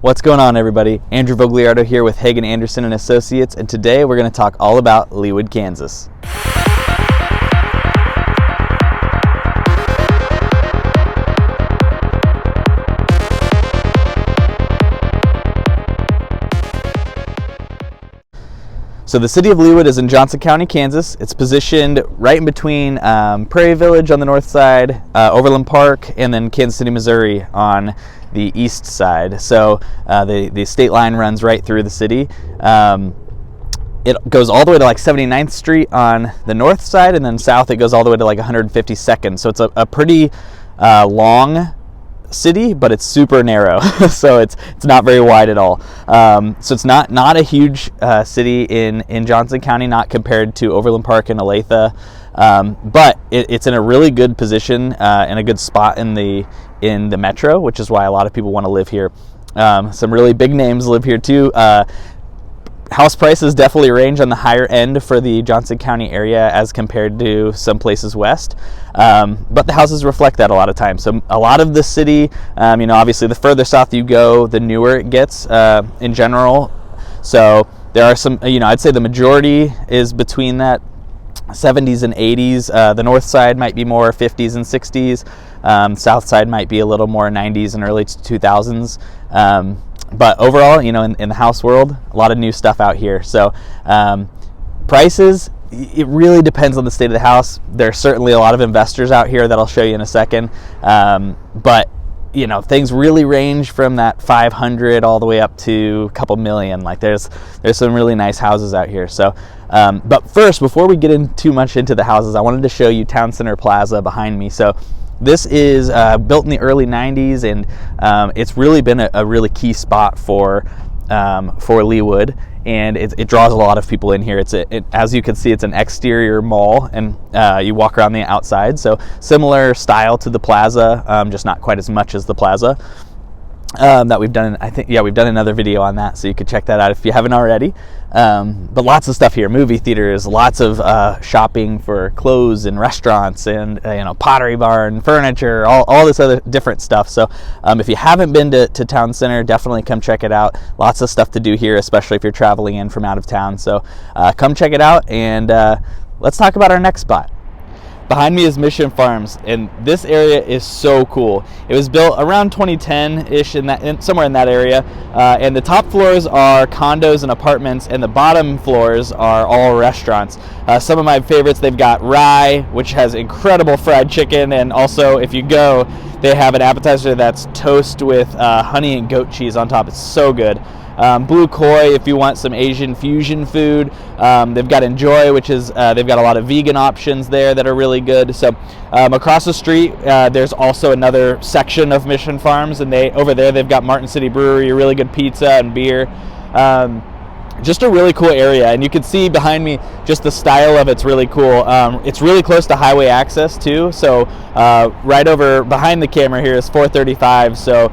What's going on, everybody? Andrew Vogliardo here with Hagen Anderson and Associates, and today we're going to talk all about Leawood, Kansas. So the city of Leawood is in Johnson County, Kansas. It's positioned right in between Prairie Village on the north side, Overland Park, and then Kansas City, Missouri on the east side. So the state line runs right through the city. It goes all the way to like 79th Street on the north side, and then south it goes all the way to like 152nd. So it's a pretty long city, but it's super narrow, so it's not very wide at all. So it's not a huge city in Johnson County, not compared to Overland Park and Olathe, but it's in a really good position and a good spot in the metro, which is why a lot of people want to live here. Some really big names live here too. House prices definitely range on the higher end for the Johnson County area as compared to some places west, but the houses reflect that a lot of times. So a lot of the city, obviously the further south you go, the newer it gets in general. So there are some, I'd say the majority is between that 70s and 80s. The north side might be more 50s and 60s. South side might be a little more 90s and early 2000s. But overall, in the house world, a lot of new stuff out here. So prices, it really depends on the state of the house. There's certainly a lot of investors out here that I'll show you in a second. But things really range from that 500 all the way up to a couple million. Like there's some really nice houses out here. So, but first, before we get in too much into the houses, I wanted to show you Town Center Plaza behind me. So this is built in the early 90s, and it's really been a really key spot for Leawood, and it draws a lot of people in here. As you can see, it's an exterior mall, and you walk around the outside. So similar style to the plaza, just not quite as much as the plaza that we've done. We've done another video on that, so you could check that out if you haven't already. But lots of stuff here: movie theaters, lots of shopping for clothes and restaurants, and Pottery Barn, furniture, all this other different stuff. So if you haven't been to Town Center, definitely come check it out. Lots of stuff to do here, especially if you're traveling in from out of town. So come check it out, and let's talk about our next spot. Behind me is Mission Farms, and this area is so cool. It was built around 2010-ish, somewhere in that area, and the top floors are condos and apartments, and the bottom floors are all restaurants. Some of my favorites, they've got Rye, which has incredible fried chicken, and also if you go, they have an appetizer that's toast with honey and goat cheese on top. It's so good. Blue Koi, if you want some Asian fusion food. They've got Enjoy, which is they've got a lot of vegan options there that are really good. So across the street, there's also another section of Mission Farms, and over there they've got Martin City Brewery, really good pizza and beer. Just a really cool area, and you can see behind me just the style of it's really cool. It's really close to highway access too, so right over behind the camera here is 435, so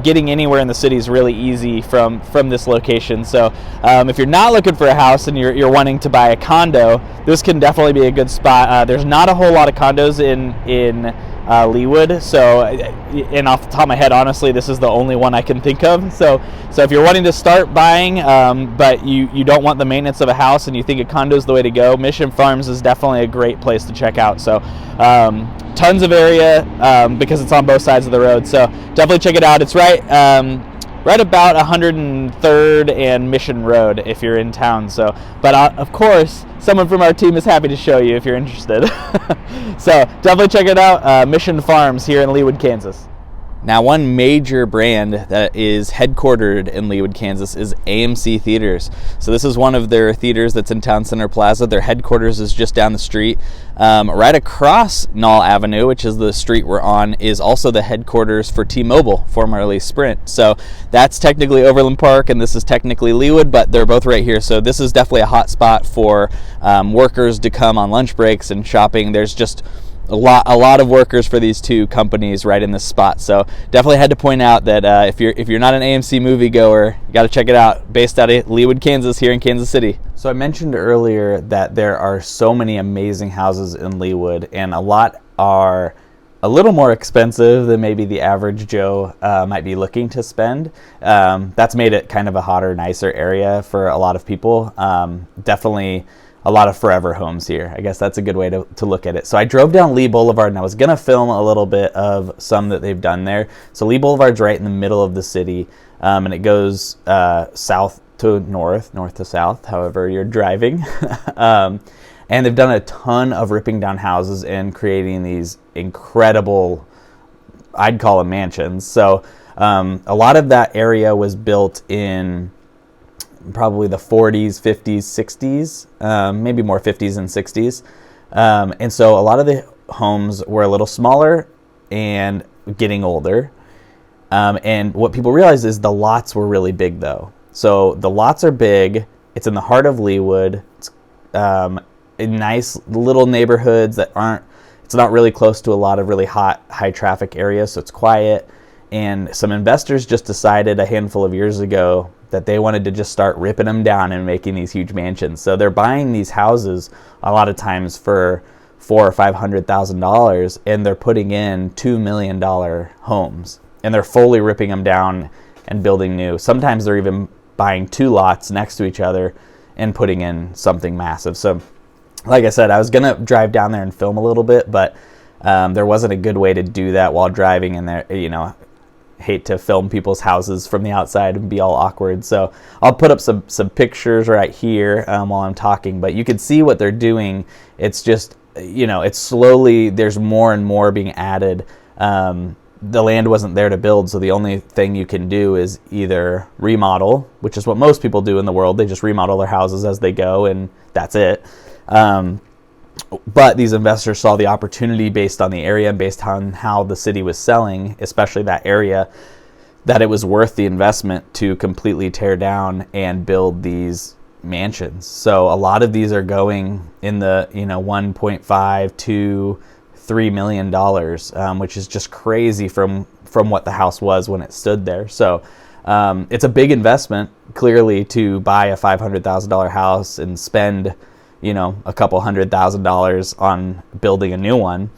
getting anywhere in the city is really easy from this location. So if you're not looking for a house and you're wanting to buy a condo, this can definitely be a good spot. There's not a whole lot of condos in Leawood, so, and off the top of my head, honestly, this is the only one I can think of. So if you're wanting to start buying, but you don't want the maintenance of a house and you think a condo is the way to go, Mission Farms is definitely a great place to check out. So tons of area because it's on both sides of the road. So definitely check it out. It's right about 103rd and Mission Road if you're in town. So, but of course, someone from our team is happy to show you if you're interested. So definitely check it out. Mission Farms here in Leawood, Kansas. Now, one major brand that is headquartered in Leawood, Kansas is AMC Theaters. So this is one of their theaters that's in Town Center Plaza. Their headquarters is just down the street. Right across Knoll Avenue, which is the street we're on, is also the headquarters for T-Mobile, formerly Sprint. So that's technically Overland Park, and this is technically Leawood, but they're both right here. So this is definitely a hot spot for workers to come on lunch breaks and shopping. There's just a lot of workers for these two companies right in this spot. So definitely had to point out that if you're not an AMC moviegoer, you got to check it out. Based out of Leawood, Kansas, here in Kansas City. So I mentioned earlier that there are so many amazing houses in Leawood, and a lot are a little more expensive than maybe the average Joe might be looking to spend. That's made it kind of a hotter, nicer area for a lot of people. Definitely a lot of forever homes here. I guess that's a good way to look at it. So I drove down Lee Boulevard, and I was going to film a little bit of some that they've done there. So Lee Boulevard's right in the middle of the city, and it goes south to north, north to south, however you're driving. And they've done a ton of ripping down houses and creating these incredible, I'd call them mansions. So a lot of that area was built in probably the 40s, 50s, 60s, maybe more 50s and 60s. And so a lot of the homes were a little smaller and getting older. And what people realized is the lots were really big, though. So the lots are big. It's in the heart of Leawood. It's in nice little neighborhoods that it's not really close to a lot of really hot, high traffic areas, so it's quiet. And some investors just decided a handful of years ago that they wanted to just start ripping them down and making these huge mansions. So they're buying these houses a lot of times for $400,000 or $500,000, and they're putting in $2 million homes, and they're fully ripping them down and building new. Sometimes they're even buying two lots next to each other and putting in something massive. So like I said, I was going to drive down there and film a little bit, but there wasn't a good way to do that while driving, and there, hate to film people's houses from the outside and be all awkward. So I'll put up some pictures right here while I'm talking, but you can see what they're doing. It's just, it's slowly, there's more and more being added. The land wasn't there to build, so the only thing you can do is either remodel, which is what most people do in the world. They just remodel their houses as they go, and that's it. But these investors saw the opportunity based on the area and based on how the city was selling, especially that area, that it was worth the investment to completely tear down and build these mansions. So a lot of these are going in the 1.5 to $3 million, which is just crazy from what the house was when it stood there. So it's a big investment, clearly, to buy a $500,000 house and spend a couple $100,000 on building a new one.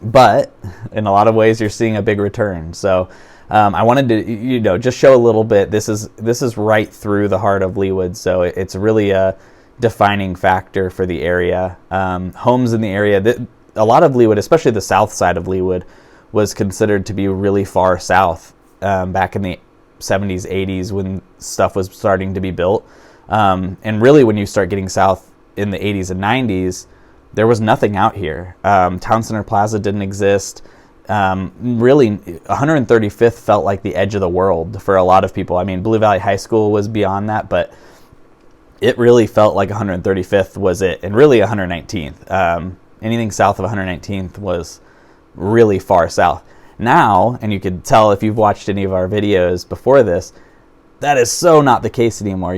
But in a lot of ways, you're seeing a big return. So I wanted to, just show a little bit. This is right through the heart of Leawood, so it's really a defining factor for the area. Homes in the area, a lot of Leawood, especially the south side of Leawood, was considered to be really far south back in the 70s, 80s when stuff was starting to be built. And really, when you start getting south in the 80s and 90s, there was nothing out here. Town Center Plaza didn't exist. Really, 135th felt like the edge of the world for a lot of people. I mean, Blue Valley High School was beyond that, but it really felt like 135th was it, and really 119th. Anything south of 119th was really far south. Now, and you could tell if you've watched any of our videos before this, that is so not the case anymore.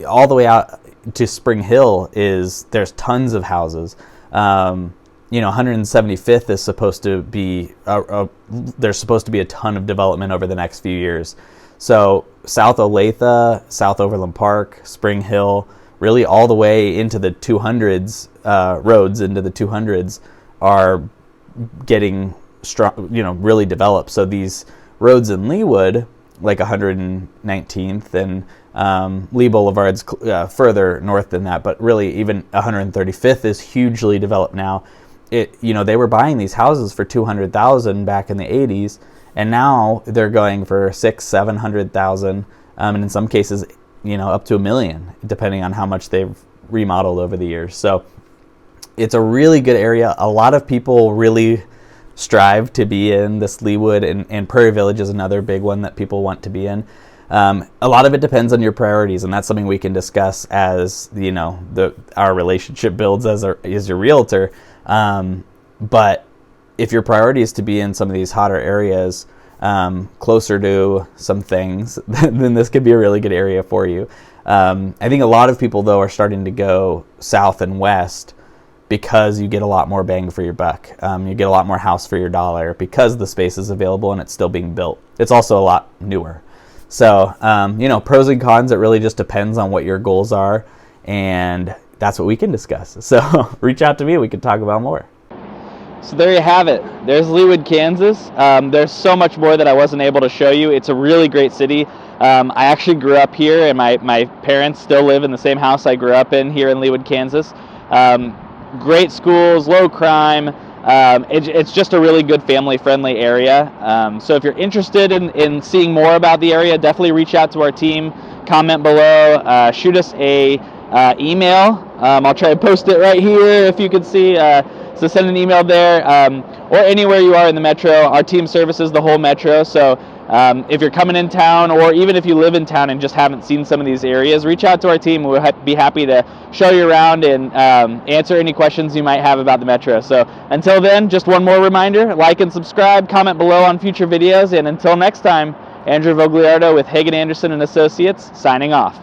All the way out to Spring Hill there's tons of houses. 175th is supposed to be there's supposed to be a ton of development over the next few years. So South Olathe, South Overland Park, Spring Hill, really all the way into the 200s, roads into the 200s are getting strong, really developed. So these roads in Leawood, like 119th and Lee Boulevard's further north than that, but really even 135th is hugely developed now. They were buying these houses for $200,000 back in the 80s, and now they're going for $600,000-$700,000, and in some cases, up to $1 million, depending on how much they've remodeled over the years. So it's a really good area. A lot of people really strive to be in this Leawood, and Prairie Village is another big one that people want to be in. A lot of it depends on your priorities, and that's something we can discuss as our relationship builds as your realtor. But if your priority is to be in some of these hotter areas, closer to some things, then this could be a really good area for you. I think a lot of people, though, are starting to go south and west because you get a lot more bang for your buck. You get a lot more house for your dollar because the space is available and it's still being built. It's also a lot newer. So, pros and cons, it really just depends on what your goals are, and that's what we can discuss. So reach out to me, we can talk about more. So there you have it. There's Leawood, Kansas. There's so much more that I wasn't able to show you. It's a really great city. I actually grew up here, and my parents still live in the same house I grew up in here in Leawood, Kansas. Great schools, low crime. It's just a really good family-friendly area. So if you're interested in seeing more about the area, definitely reach out to our team. Comment below. Shoot us a email. I'll try to post it right here if you can see. So send an email there, or anywhere you are in the metro. Our team services the whole metro, so if you're coming in town, or even if you live in town and just haven't seen some of these areas, reach out to our team. We'll be happy to show you around and answer any questions you might have about the metro. So until then, just one more reminder, like and subscribe, comment below on future videos, and until next time, Andrew Vogliardo with Hagen Anderson and Associates, signing off.